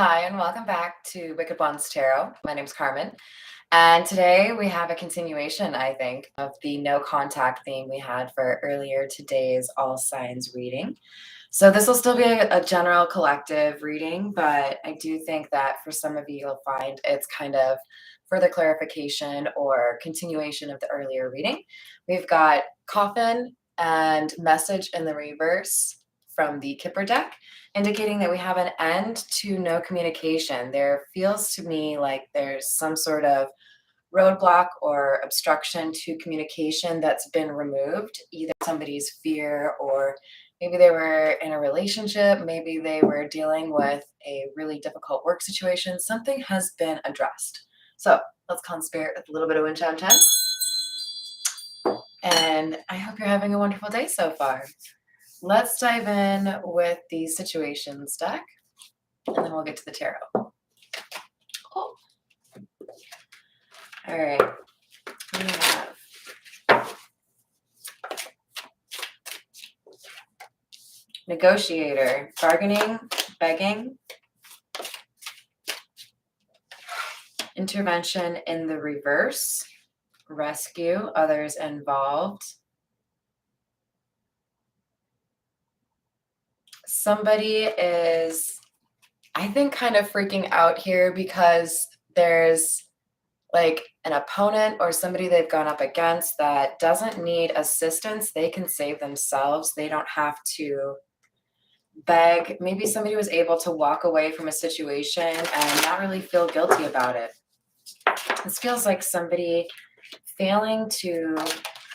Hi, and welcome back to Wicked Ones Tarot. My name's Carmen, and today we have a continuation, I think, of the no contact theme we had for earlier today's all signs reading. So this will still be a general collective reading, but I do think that for some of you, you'll find it's kind of further clarification or continuation of the earlier reading. We've got Coffin and Message in the reverse from the Kipper deck, indicating that we have an end to no communication. There feels to me like there's some sort of roadblock or obstruction to communication that's been removed, either somebody's fear, or maybe they were in a relationship, maybe they were dealing with a really difficult work situation. Something has been addressed. So let's call in spirit with a little bit of Wind Chime Chime. And I hope you're having a wonderful day so far. Let's dive in with the situations deck, and then we'll get to the tarot. Cool. All right. We have Negotiator, bargaining, begging, intervention in the reverse, rescue, others involved. Somebody is, I think, kind of freaking out here because there's like an opponent or somebody they've gone up against that doesn't need assistance. They can save themselves. They don't have to beg. Maybe somebody was able to walk away from a situation and not really feel guilty about it. This feels like somebody failing to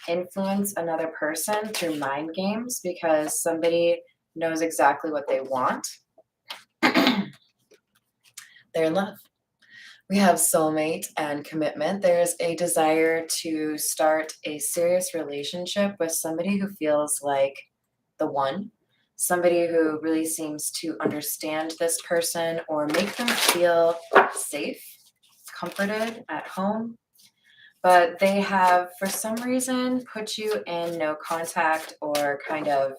influence another person through mind games because somebody knows exactly what they want. They're in love. We have soulmate and commitment. There's a desire to start a serious relationship with somebody who feels like the one, somebody who really seems to understand this person or make them feel safe, comforted at home. But they have, for some reason, put you in no contact or kind of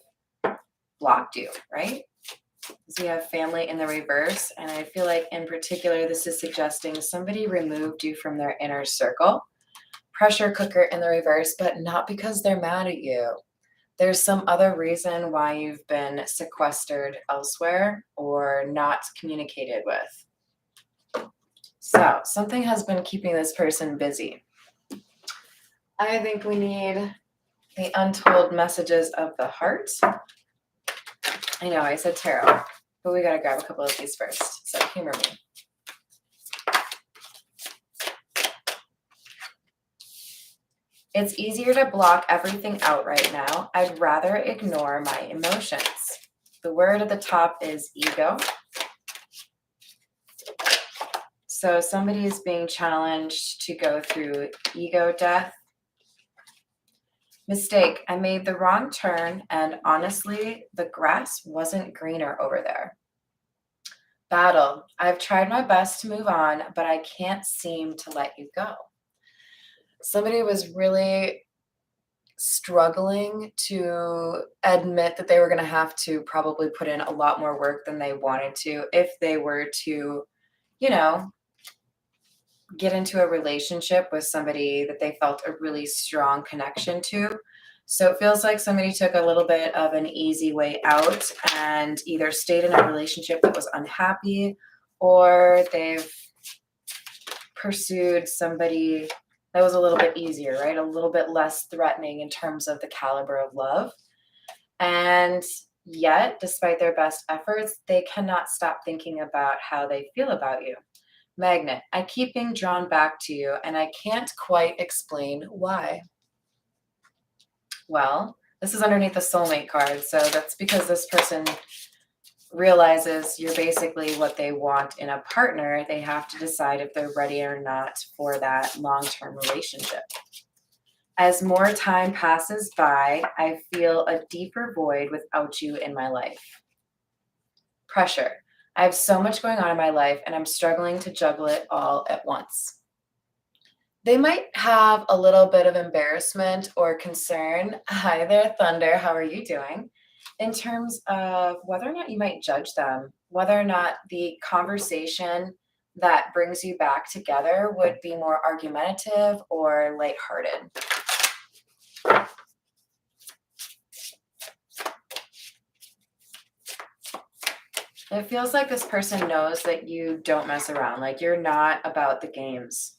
blocked you, right? So we have family in the reverse, and I feel like in particular this is suggesting somebody removed you from their inner circle. Pressure cooker in the reverse, but not because they're mad at you. There's some other reason why you've been sequestered elsewhere or not communicated with. So something has been keeping this person busy. I think we need the untold messages of the heart. I know I said tarot, but we gotta grab a couple of these first, so humor me. It's easier to block everything out right now. I'd rather ignore my emotions. The word at the top is ego. So somebody is being challenged to go through ego death. Mistake, I made the wrong turn, and honestly, the grass wasn't greener over there. Battle, I've tried my best to move on, but I can't seem to let you go. Somebody was really struggling to admit that they were going to have to probably put in a lot more work than they wanted to if they were to, get into a relationship with somebody that they felt a really strong connection to. So it feels like somebody took a little bit of an easy way out and either stayed in a relationship that was unhappy, or they've pursued somebody that was a little bit easier, right? A little bit less threatening in terms of the caliber of love. And yet, despite their best efforts, they cannot stop thinking about how they feel about you. Magnet, I keep being drawn back to you, and I can't quite explain why. Well, this is underneath the soulmate card, so that's because this person realizes you're basically what they want in a partner. They have to decide if they're ready or not for that long-term relationship. As more time passes by, I feel a deeper void without you in my life. Pressure. I have so much going on in my life, and I'm struggling to juggle it all at once. They might have a little bit of embarrassment or concern. Hi there, Thunder. How are you doing? In terms of whether or not you might judge them whether or not the conversation that brings you back together would be more argumentative or lighthearted. It feels like this person knows that you don't mess around, like you're not about the games.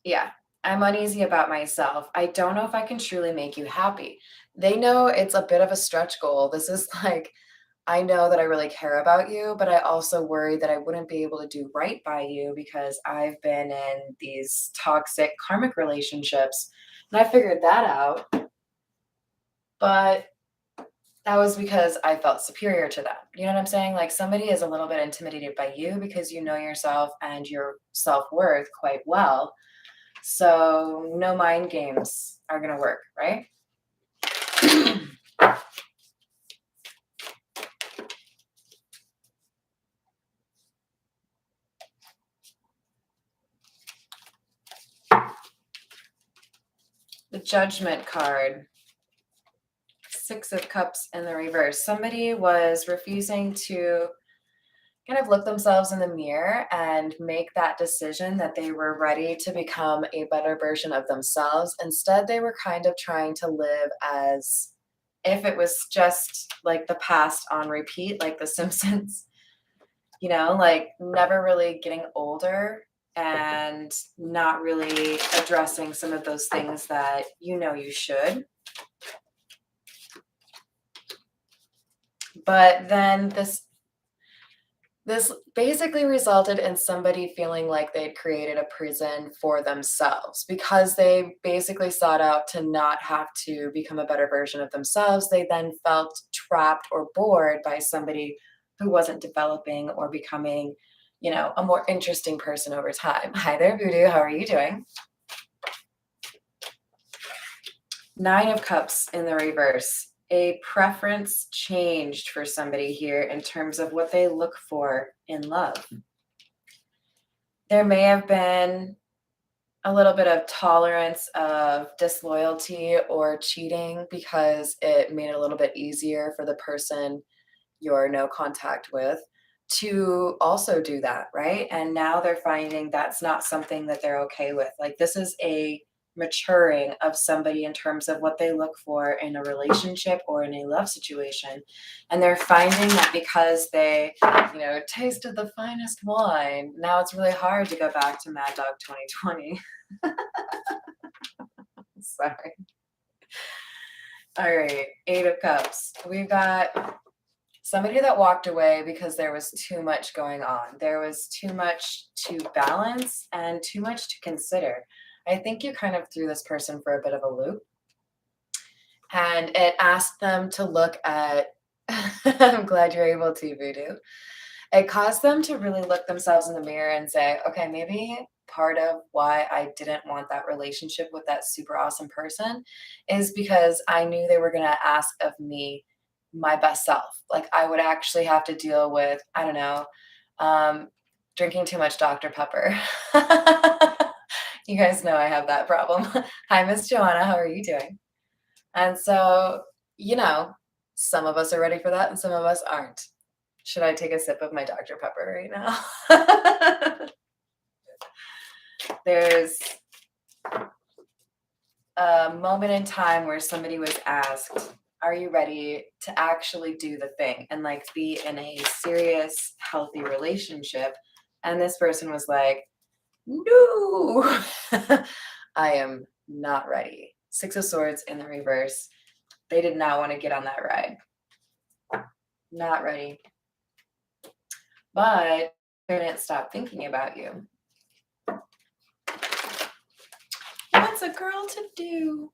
Yeah, I'm uneasy about myself. I don't know if I can truly make you happy. They know it's a bit of a stretch goal. This is like, I know that I really care about you, but I also worry that I wouldn't be able to do right by you because I've been in these toxic karmic relationships. And I figured that out, but that was because I felt superior to them. You know what I'm saying? Like somebody is a little bit intimidated by you because you know yourself and your self worth quite well. So no mind games are going to work, right? The Judgment card. Six of Cups in the reverse. Somebody was refusing to kind of look themselves in the mirror and make that decision that they were ready to become a better version of themselves. Instead, they were kind of trying to live as if it was just like the past on repeat, like The Simpsons, you know, like never really getting older and not really addressing some of those things that you know you should. But then this basically resulted in somebody feeling like they'd created a prison for themselves because they basically sought out to not have to become a better version of themselves. They then felt trapped or bored by somebody who wasn't developing or becoming, you know, a more interesting person over time. Hi there, Voodoo. How are you doing? Nine of Cups in the reverse. A preference changed for somebody here in terms of what they look for in love. There may have been a little bit of tolerance of disloyalty or cheating because it made it a little bit easier for the person you're no contact with to also do that, right? And now they're finding that's not something that they're okay with. Like this is a maturing of somebody in terms of what they look for in a relationship or in a love situation. And they're finding that because they, you know, tasted the finest wine, now it's really hard to go back to Mad Dog 2020. Sorry. All right, Eight of Cups. We've got somebody that walked away because there was too much going on. There was too much to balance and too much to consider. I think you kind of threw this person for a bit of a loop. And it asked them to look at, I'm glad you're able to, Voodoo. It caused them to really look themselves in the mirror and say, okay, maybe part of why I didn't want that relationship with that super awesome person is because I knew they were going to ask of me my best self. Like I would actually have to deal with, I don't know, drinking too much Dr. Pepper. You guys know I have that problem. Hi, Miss Joanna. How are you doing? And so, you know, some of us are ready for that and some of us aren't. Should I take a sip of my Dr. Pepper right now? There's a moment in time where somebody was asked, are you ready to actually do the thing and like be in a serious, healthy relationship? And this person was like, no, I am not ready. Six of Swords in the reverse. They did not want to get on that ride. Not ready. But they didn't stop thinking about you. What's a girl to do?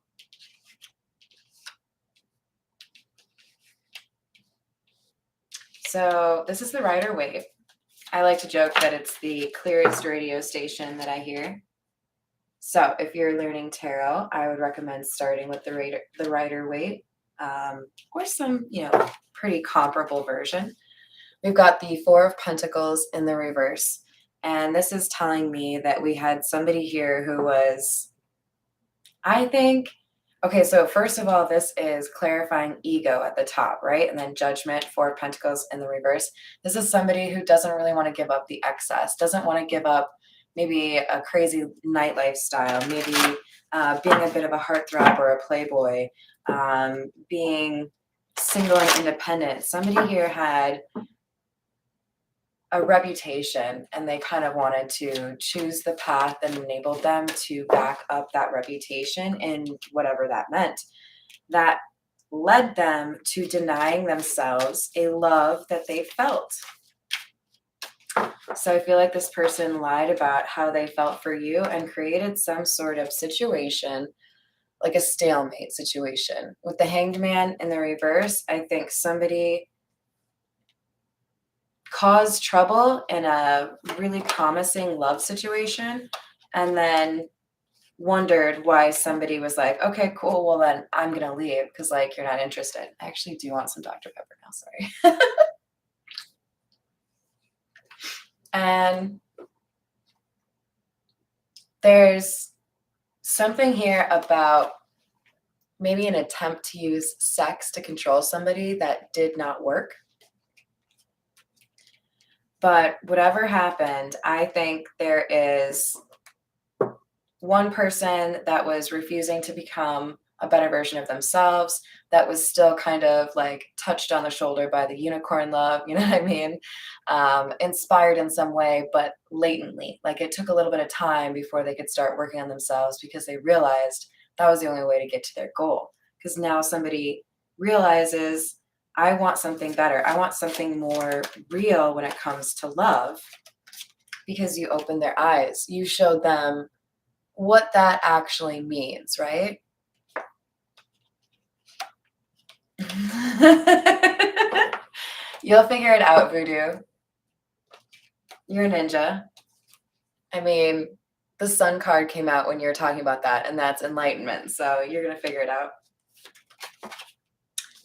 So this is the Rider-Waite. I like to joke that it's the clearest radio station that I hear. So if you're learning tarot, I would recommend starting with the Rider-Waite, or some, you know, pretty comparable version. We've got the Four of Pentacles in the reverse. And this is telling me that we had somebody here who was, I think, Okay, so first of all, this is clarifying ego at the top, right? And then judgment, Four of Pentacles in the reverse. This is somebody who doesn't really want to give up the excess, doesn't want to give up maybe a crazy night lifestyle, maybe being a bit of a heartthrob or a playboy, being single and independent. Somebody here had a reputation and they kind of wanted to choose the path that enabled them to back up that reputation in whatever that meant. That led them to denying themselves a love that they felt. So I feel like this person lied about how they felt for you and created some sort of situation, like a stalemate situation. With the Hanged Man in the reverse, I think somebody caused trouble in a really promising love situation and then wondered why somebody was like, okay, cool, well then I'm gonna leave because like you're not interested. I actually do want some Dr. Pepper now, sorry. And there's something here about maybe an attempt to use sex to control somebody that did not work. But whatever happened, I think there is one person that was refusing to become a better version of themselves, that was still kind of like touched on the shoulder by the unicorn love, you know what I mean? Inspired in some way, but latently. Like it took a little bit of time before they could start working on themselves because they realized that was the only way to get to their goal. Because now somebody realizes, I want something better. I want something more real when it comes to love because you opened their eyes. You showed them what that actually means, right? You'll figure it out, Voodoo. You're a ninja. I mean, the Sun card came out when you were talking about that, and that's enlightenment. So you're going to figure it out.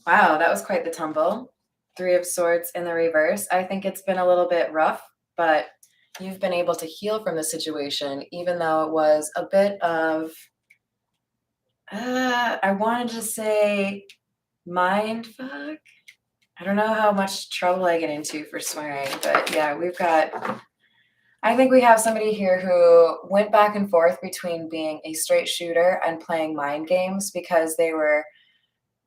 Wow, that was quite the tumble. Three of Swords in the reverse. I think it's been a little bit rough, but you've been able to heal from the situation, even though it was a bit of, I wanted to say mind fuck. I don't know how much trouble I get into for swearing, but yeah, I think we have somebody here who went back and forth between being a straight shooter and playing mind games because they were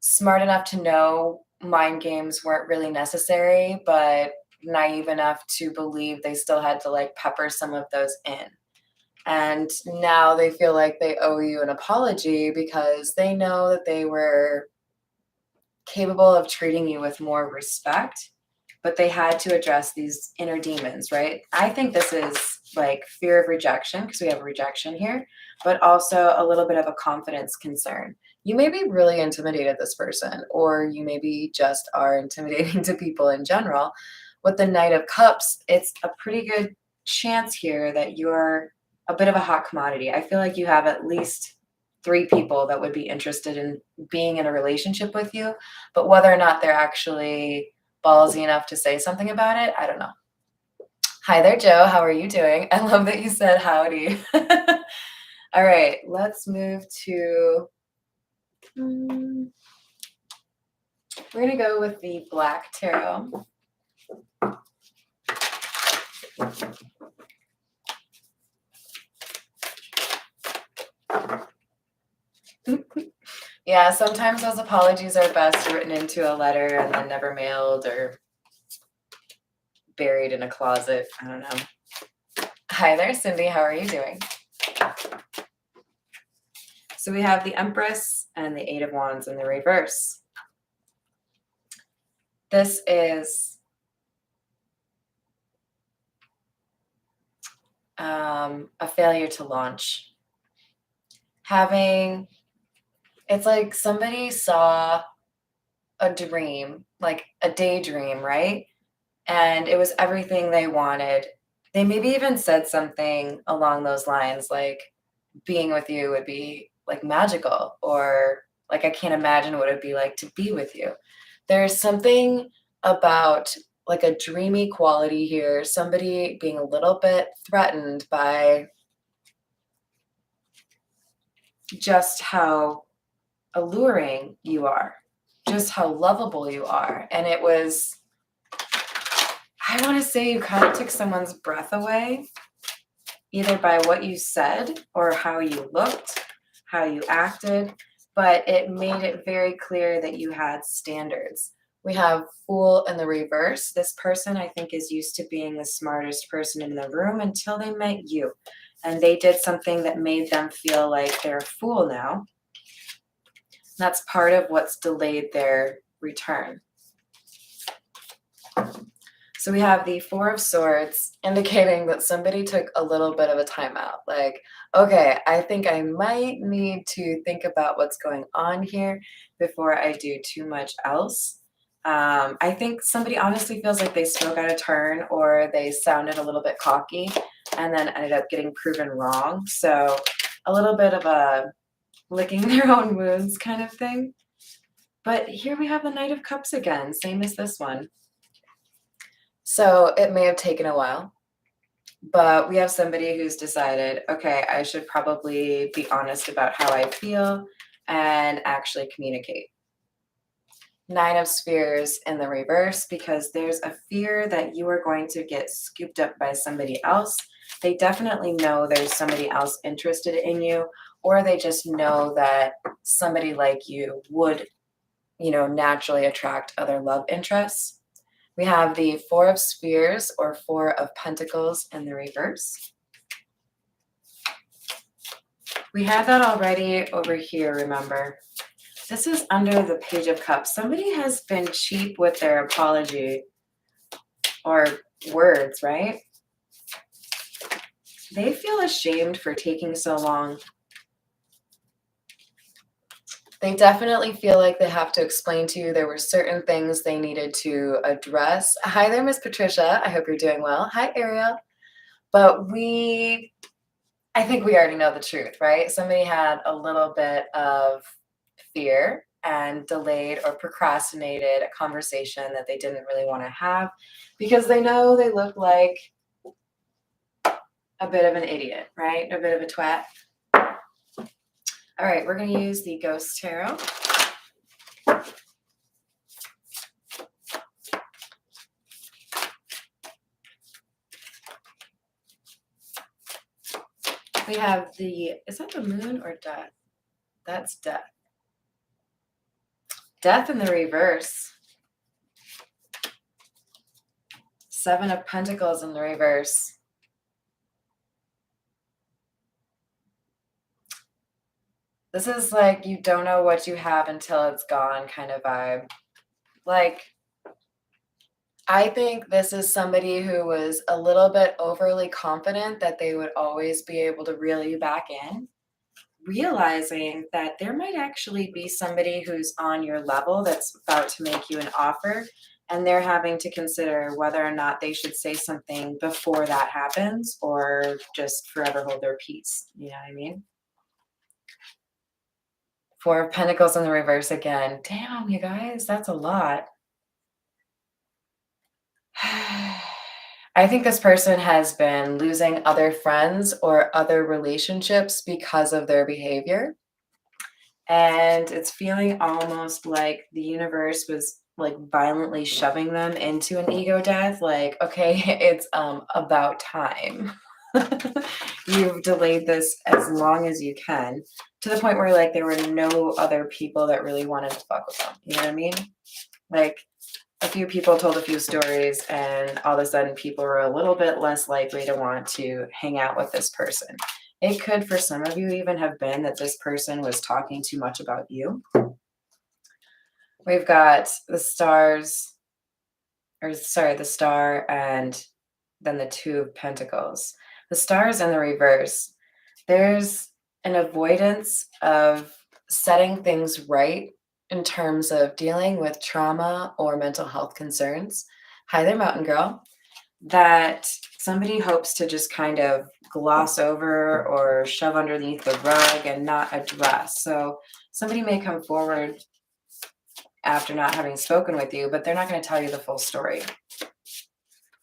smart enough to know mind games weren't really necessary, but naive enough to believe they still had to like pepper some of those in. And now they feel like they owe you an apology because they know that they were capable of treating you with more respect, but they had to address these inner demons, right? I think this is like fear of rejection because we have rejection here, but also a little bit of a confidence concern. You may be really intimidated this person, or you maybe just are intimidating to people in general. With the Knight of Cups, it's a pretty good chance here that you're a bit of a hot commodity. I feel like you have at least three people that would be interested in being in a relationship with you, but whether or not they're actually ballsy enough to say something about it, I don't know. Hi there, Joe. How are you doing? I love that you said howdy. All right, let's move to. We're going to go with the Black Tarot. Yeah, sometimes those apologies are best written into a letter and then never mailed or buried in a closet. I don't know. Hi there, Cindy. How are you doing? So we have the Empress and the Eight of Wands in the reverse. This is a failure to launch. It's like somebody saw a dream, like a daydream, right? And it was everything they wanted. They maybe even said something along those lines, like being with you would be like magical, or like I can't imagine what it'd be like to be with you. There's something about like a dreamy quality here, somebody being a little bit threatened by just how alluring you are, just how lovable you are. And it was, I want to say you kind of took someone's breath away, either by what you said or how you looked, how you acted, but it made it very clear that you had standards. We have Fool in the reverse. This person, I think, is used to being the smartest person in the room until they met you. And they did something that made them feel like they're a fool now. That's part of what's delayed their return. So we have the Four of Swords indicating that somebody took a little bit of a timeout. Like, okay, I think I might need to think about what's going on here before I do too much else. I think somebody honestly feels like they spoke out of turn or they sounded a little bit cocky and then ended up getting proven wrong. So a little bit of a licking their own wounds kind of thing. But here we have the Knight of Cups again, same as this one. So it may have taken a while, but we have somebody who's decided, okay, I should probably be honest about how I feel and actually communicate. Nine of Spheres in the reverse, because there's a fear that you are going to get scooped up by somebody else. They definitely know there's somebody else interested in you, or they just know that somebody like you would, naturally attract other love interests. We have the Four of Spheres or Four of Pentacles in the reverse. We had that already over here, remember. This is under the Page of Cups. Somebody has been cheap with their apology or words, right? They feel ashamed for taking so long. They definitely feel like they have to explain to you there were certain things they needed to address. Hi there, Miss Patricia. I hope you're doing well. Hi, Ariel. But I think we already know the truth, right? Somebody had a little bit of fear and delayed or procrastinated a conversation that they didn't really want to have because they know they look like a bit of an idiot, right? A bit of a twat. All right, we're going to use the Ghost Tarot. We have is that the Moon or Death? That's Death. Death in the reverse. Seven of Pentacles in the reverse. This is like you don't know what you have until it's gone kind of vibe. Like, I think this is somebody who was a little bit overly confident that they would always be able to reel you back in, realizing that there might actually be somebody who's on your level that's about to make you an offer, and they're having to consider whether or not they should say something before that happens or just forever hold their peace. You know what I mean? Four of Pentacles in the reverse again. Damn, you guys, that's a lot. I think this person has been losing other friends or other relationships because of their behavior. And it's feeling almost like the universe was like violently shoving them into an ego death. Like, okay, it's about time. You've delayed this as long as you can, to the point where like there were no other people that really wanted to fuck with them. You know what I mean? Like a few people told a few stories and all of a sudden people were a little bit less likely to want to hang out with this person. It could, for some of you, even have been that this person was talking too much about you. We've got the stars, the star and then the Two of Pentacles. The stars in the reverse. There's an avoidance of setting things right in terms of dealing with trauma or mental health concerns. Hi there, Mountain Girl. That somebody hopes to just kind of gloss over or shove underneath the rug and not address. So somebody may come forward after not having spoken with you, but they're not going to tell you the full story.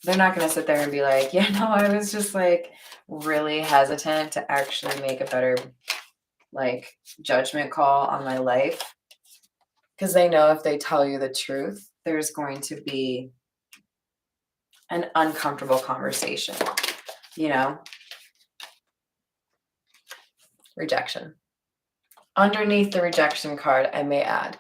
They're not going to sit there and be like, yeah, no, I was just like really hesitant to actually make a better like judgment call on my life, because they know if they tell you the truth, there's going to be an uncomfortable conversation, you know? Rejection. Underneath the rejection card, I may add,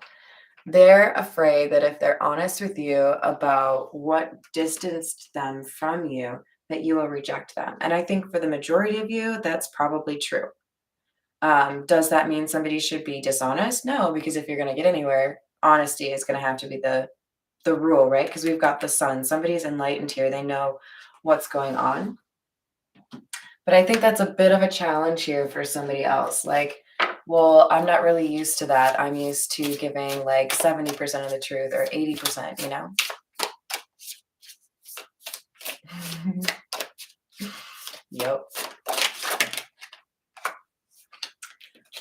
they're afraid that if they're honest with you about what distanced them from you, that you will reject them. And I think for the majority of you, that's probably true. Does that mean somebody should be dishonest? No, because if you're going to get anywhere, honesty is going to have to be the rule, right? Because we've got the sun. Somebody's enlightened here. They know what's going on. But I think that's a bit of a challenge here for somebody else. Like, well, I'm not really used to that. I'm used to giving like 70% of the truth or 80%, you know? Yep.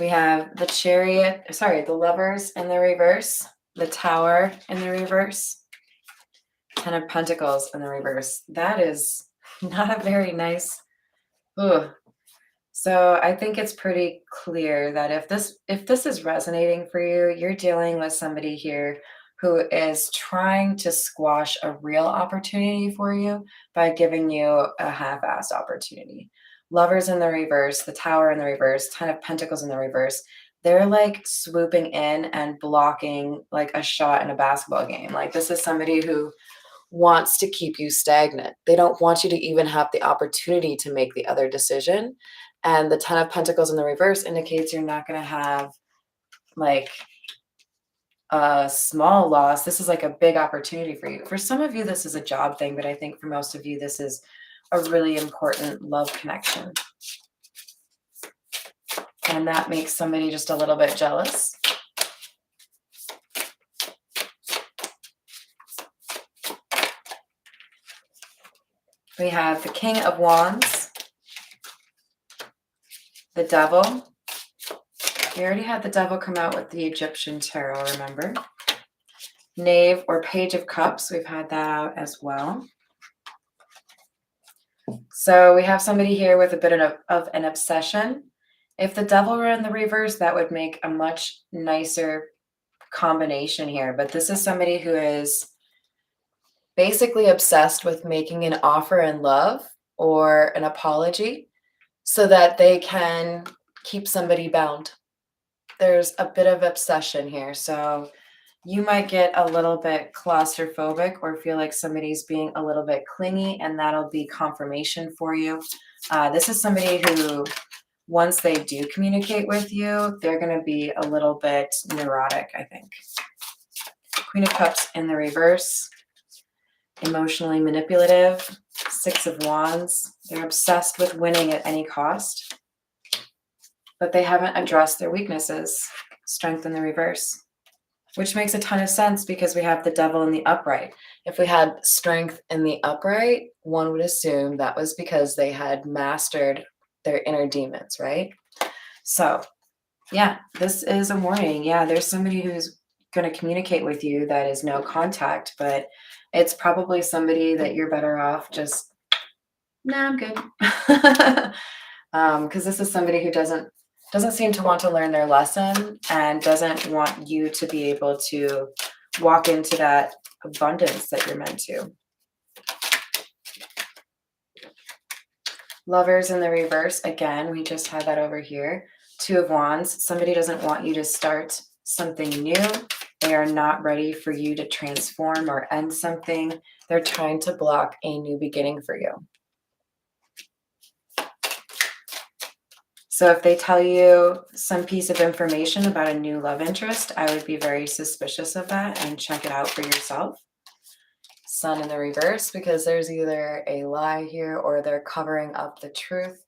We have the Chariot, sorry, the Lovers in the reverse, the Tower in the reverse, Ten of Pentacles in the reverse. That is not a very nice, ooh. So I think it's pretty clear that if this is resonating for you, you're dealing with somebody here who is trying to squash a real opportunity for you by giving you a half-assed opportunity. Lovers in the reverse, the Tower in the reverse, Ten of Pentacles in the reverse. They're like swooping in and blocking like a shot in a basketball game. Like this is somebody who wants to keep you stagnant. They don't want you to even have the opportunity to make the other decision. And the Ten of Pentacles in the reverse indicates you're not going to have like a small loss. This is like a big opportunity for you. For some of you, this is a job thing, but I think for most of you, this is a really important love connection. And that makes somebody just a little bit jealous. We have the King of Wands, the Devil. We already had the Devil come out with the Egyptian tarot, remember? Knave or Page of Cups, we've had that out as well. So we have somebody here with a bit of an obsession. If the Devil were in the reverse, that would make a much nicer combination here. But this is somebody who is basically obsessed with making an offer in love or an apology so that they can keep somebody bound. There's a bit of obsession here. So you might get a little bit claustrophobic or feel like somebody's being a little bit clingy, and that'll be confirmation for you. This is somebody who, once they do communicate with you, they're going to be a little bit neurotic, I think. Queen of Cups in the reverse, emotionally manipulative, Six of Wands. They're obsessed with winning at any cost, but they haven't addressed their weaknesses. Strength in the reverse, which makes a ton of sense because we have the Devil in the upright. If we had Strength in the upright, one would assume that was because they had mastered their inner demons, right? So yeah, this is a warning. Yeah, there's somebody who's going to communicate with you that is no contact, but it's probably somebody that you're better off just, nah, I'm good. Because this is somebody who doesn't seem to want to learn their lesson and doesn't want you to be able to walk into that abundance that you're meant to. Lovers in the reverse, again, we just had that over here. Two of Wands, somebody doesn't want you to start something new. They are not ready for you to transform or end something. They're trying to block a new beginning for you. So if they tell you some piece of information about a new love interest, I would be very suspicious of that and check it out for yourself. Sun in the reverse, because there's either a lie here or they're covering up the truth.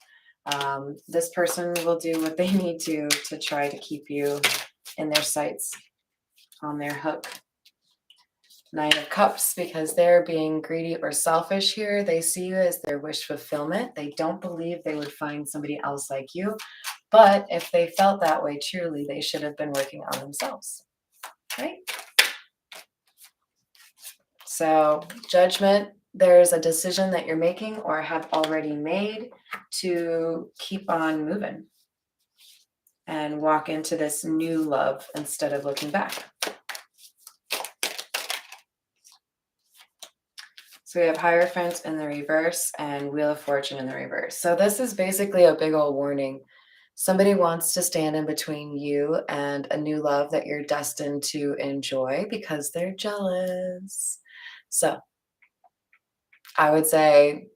This person will do what they need to try to keep you in their sights, on their hook. Nine of Cups, because they're being greedy or selfish here. They see you as their wish fulfillment. They don't believe they would find somebody else like you. But if they felt that way truly, they should have been working on themselves, right? So Judgment, there's a decision that you're making or have already made to keep on moving and walk into this new love instead of looking back. So we have Hierophant in the reverse and Wheel of Fortune in the reverse. So this is basically a big old warning. Somebody wants to stand in between you and a new love that you're destined to enjoy because they're jealous. So I would say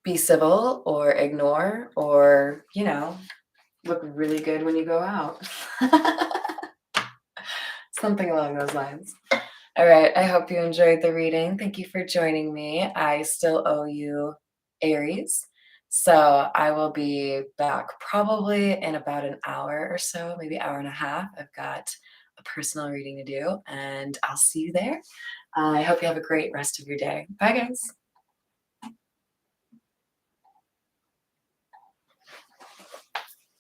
be civil or ignore or, look really good when you go out. Something along those lines. All right. I hope you enjoyed the reading. Thank you for joining me. I still owe you Aries. So I will be back probably in about an hour or so, maybe hour and a half. I've got a personal reading to do, and I'll see you there. I hope you have a great rest of your day. Bye, guys.